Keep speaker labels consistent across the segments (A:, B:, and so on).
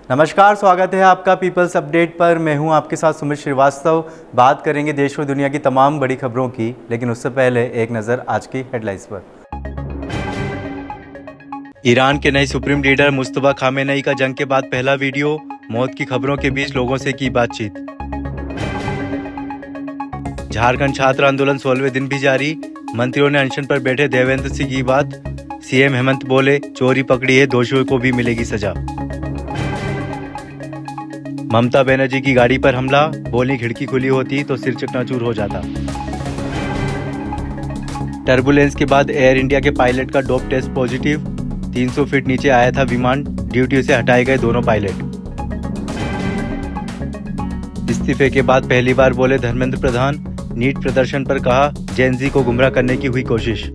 A: नमस्कार, स्वागत है आपका पीपल्स अपडेट पर। मैं हूं आपके साथ सुमित श्रीवास्तव। बात करेंगे देश और दुनिया की तमाम बड़ी खबरों की, लेकिन उससे पहले एक नज़र आज की हेडलाइंस पर। ईरान के नए सुप्रीम लीडर मुस्तफा खामेनेई का जंग के बाद पहला वीडियो, मौत की खबरों के बीच लोगों से की बातचीत। झारखंड छात्र आंदोलन 16वें दिन भी जारी, मंत्रियों ने अनशन पर बैठे देवेंद्र सिंह की बात। सीएम हेमंत बोले, चोरी पकड़ी है, दोषियों को भी मिलेगी सजा। ममता बनर्जी की गाड़ी पर हमला, बोली खिड़की खुली होती तो सिर चकनाचूर हो जाता। टर्बुलेंस के बाद एयर इंडिया के पायलट का डोप टेस्ट पॉजिटिव, 300 फीट नीचे आया था विमान, ड्यूटी से हटाए गए दोनों पायलट। इस्तीफे के बाद पहली बार बोले धर्मेंद्र प्रधान, नीट प्रदर्शन पर कहा जेनजी को गुमराह करने की हुई कोशिश।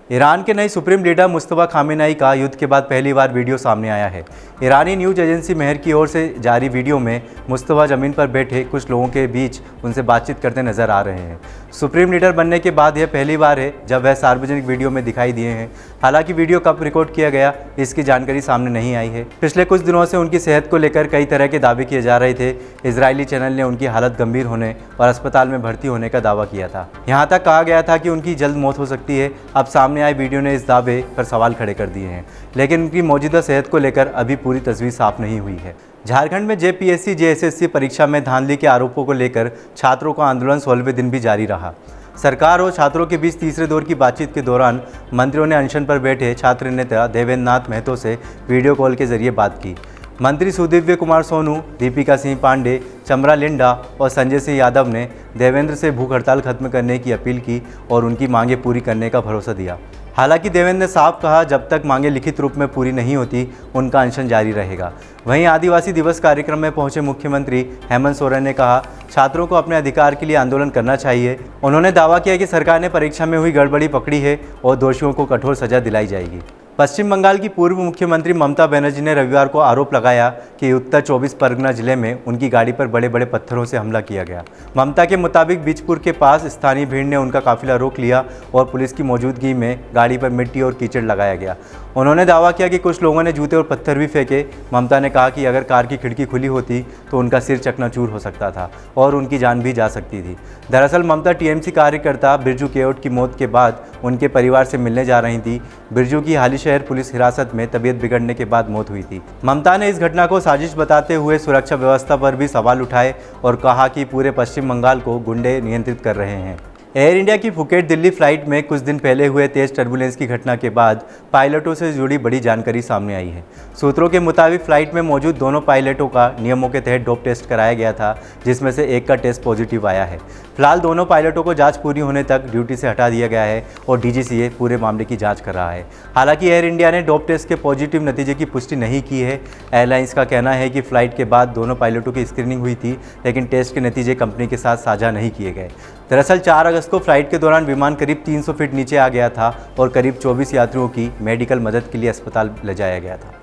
A: ईरान के नए सुप्रीम लीडर मुस्तफा खामेनेई का युद्ध के बाद पहली बार वीडियो सामने आया है। ईरानी न्यूज़ एजेंसी मेहर की ओर से जारी वीडियो में मुस्तफा ज़मीन पर बैठे कुछ लोगों के बीच उनसे बातचीत करते नजर आ रहे हैं। सुप्रीम लीडर बनने के बाद यह पहली बार है जब वह सार्वजनिक वीडियो में दिखाई दिए हैं। हालांकि वीडियो कब रिकॉर्ड किया गया इसकी जानकारी सामने नहीं आई है। पिछले कुछ दिनों से उनकी सेहत को लेकर कई तरह के दावे किए जा रहे थे। इजरायली चैनल ने उनकी हालत गंभीर होने और अस्पताल में भर्ती होने का दावा किया था। यहाँ तक कहा गया था कि उनकी जल्द मौत हो सकती है। अब सामने आए वीडियो ने इस दावे पर सवाल खड़े कर दिए हैं, लेकिन उनकी मौजूदा सेहत को लेकर अभी पूरी तस्वीर साफ नहीं हुई है। झारखंड में जेपीएससी जेएसएससी परीक्षा में धांधली के आरोपों को लेकर छात्रों का आंदोलन 16वें दिन भी जारी रहा। सरकार और छात्रों के बीच तीसरे दौर की बातचीत के दौरान मंत्रियों ने अनशन पर बैठे छात्र नेता देवेंद्र नाथ महतो से वीडियो कॉल के जरिए बात की। मंत्री सुदिव्य कुमार सोनू, दीपिका सिंह पांडे, चमरा लिंडा और संजय सिंह यादव ने देवेंद्र से भूख हड़ताल खत्म करने की अपील की और उनकी मांगें पूरी करने का भरोसा दिया। हालांकि देवेंद्र ने साफ कहा, जब तक मांगें लिखित रूप में पूरी नहीं होती उनका अनशन जारी रहेगा। वहीं आदिवासी दिवस कार्यक्रम में पहुंचे मुख्यमंत्री हेमंत सोरेन ने कहा, छात्रों को अपने अधिकार के लिए आंदोलन करना चाहिए। उन्होंने दावा किया कि सरकार ने परीक्षा में हुई गड़बड़ी पकड़ी है और दोषियों को कठोर सजा दिलाई जाएगी। पश्चिम बंगाल की पूर्व मुख्यमंत्री ममता बनर्जी ने रविवार को आरोप लगाया कि उत्तर 24 परगना जिले में उनकी गाड़ी पर बड़े बड़े पत्थरों से हमला किया गया। ममता के मुताबिक बीजपुर के पास स्थानीय भीड़ ने उनका काफिला रोक लिया और पुलिस की मौजूदगी में गाड़ी पर मिट्टी और कीचड़ लगाया गया। उन्होंने दावा किया कि कुछ लोगों ने जूते और पत्थर भी फेंके। ममता ने कहा कि अगर कार की खिड़की खुली होती तो उनका सिर चकनाचूर हो सकता था और उनकी जान भी जा सकती थी। दरअसल ममता टीएमसी कार्यकर्ता बिरजू केओट की मौत के बाद उनके परिवार से मिलने जा रही थी। बिरजू की हाल ही शहर पुलिस हिरासत में तबीयत बिगड़ने के बाद मौत हुई थी। ममता ने इस घटना को साजिश बताते हुए सुरक्षा व्यवस्था पर भी सवाल उठाए और कहा कि पूरे पश्चिम बंगाल को गुंडे नियंत्रित कर रहे हैं। एयर इंडिया की फुकेट दिल्ली फ्लाइट में कुछ दिन पहले हुए तेज टर्बुलेंस की घटना के बाद पायलटों से जुड़ी बड़ी जानकारी सामने आई है। सूत्रों के मुताबिक फ्लाइट में मौजूद दोनों पायलटों का नियमों के तहत डोप टेस्ट कराया गया था, जिसमें से एक का टेस्ट पॉजिटिव आया है। फिलहाल दोनों पायलटों को जांच पूरी होने तक ड्यूटी से हटा दिया गया है और डीजीसीए पूरे मामले की जांच कर रहा है। हालांकि एयर इंडिया ने डोप टेस्ट के पॉजिटिव नतीजे की पुष्टि नहीं की है। एयरलाइंस का कहना है कि फ्लाइट के बाद दोनों पायलटों की स्क्रीनिंग हुई थी, लेकिन टेस्ट के नतीजे कंपनी के साथ साझा नहीं किए गए। दरअसल 4 अगस्त को फ्लाइट के दौरान विमान करीब 300 फीट नीचे आ गया था और करीब 24 यात्रियों की मेडिकल मदद के लिए अस्पताल ले जाया गया था।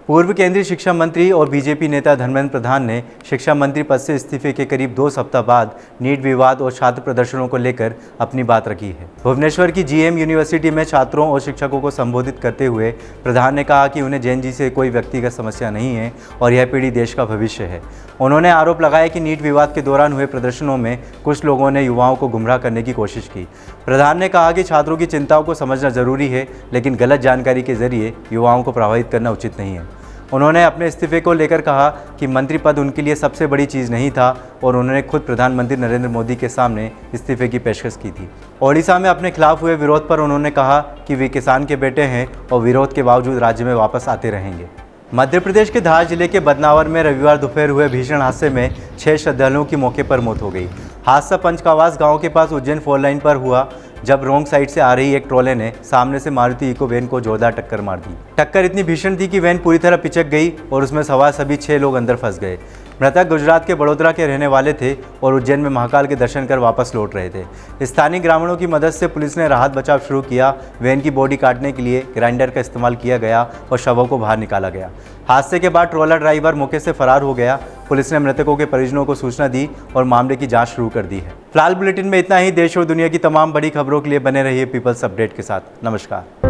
A: पूर्व केंद्रीय शिक्षा मंत्री और बीजेपी नेता धर्मेंद्र प्रधान ने शिक्षा मंत्री पद से इस्तीफे के करीब 2 सप्ताह बाद नीट विवाद और छात्र प्रदर्शनों को लेकर अपनी बात रखी है। भुवनेश्वर की जीएम यूनिवर्सिटी में छात्रों और शिक्षकों को संबोधित करते हुए प्रधान ने कहा कि उन्हें जेएनजी से कोई व्यक्तिगत समस्या नहीं है और यह पीढ़ी देश का भविष्य है। उन्होंने आरोप लगाया कि नीट विवाद के दौरान हुए प्रदर्शनों में कुछ लोगों ने युवाओं को गुमराह करने की कोशिश की। प्रधान ने कहा कि छात्रों की चिंताओं को समझना जरूरी है, लेकिन गलत जानकारी के जरिए युवाओं को प्रभावित करना उचित नहीं है। उन्होंने अपने इस्तीफे को लेकर कहा कि मंत्री पद उनके लिए सबसे बड़ी चीज़ नहीं था और उन्होंने खुद प्रधानमंत्री नरेंद्र मोदी के सामने इस्तीफे की पेशकश की थी। ओडिशा में अपने खिलाफ हुए विरोध पर उन्होंने कहा कि वे किसान के बेटे हैं और विरोध के बावजूद राज्य में वापस आते रहेंगे। मध्य प्रदेश के धार जिले के बदनावर में रविवार दोपहर हुए भीषण हादसे में 6 श्रद्धालुओं की मौके पर मौत हो गई। हादसा पंचकावास गांव के पास उज्जैन 4 लाइन पर हुआ, जब रोंग साइड से आ रही एक ट्रोले ने सामने से मारुति इको वैन को जोरदार टक्कर मार दी। टक्कर इतनी भीषण थी कि वैन पूरी तरह पिचक गई और उसमें सवार सभी 6 लोग अंदर फंस गए। मृतक गुजरात के बड़ोदरा के रहने वाले थे और उज्जैन में महाकाल के दर्शन कर वापस लौट रहे थे। स्थानीय ग्रामीणों की मदद से पुलिस ने राहत बचाव शुरू किया। वैन की बॉडी काटने के लिए ग्राइंडर का इस्तेमाल किया गया और शवों को बाहर निकाला गया। हादसे के बाद ट्रोलर ड्राइवर मौके से फरार हो गया। पुलिस ने मृतकों के परिजनों को सूचना दी और मामले की जांच शुरू कर दी है। फिलहाल बुलेटिन में इतना ही। देश और दुनिया की तमाम बड़ी खबरों के लिए बने रहिए पीपल्स अपडेट के साथ। नमस्कार।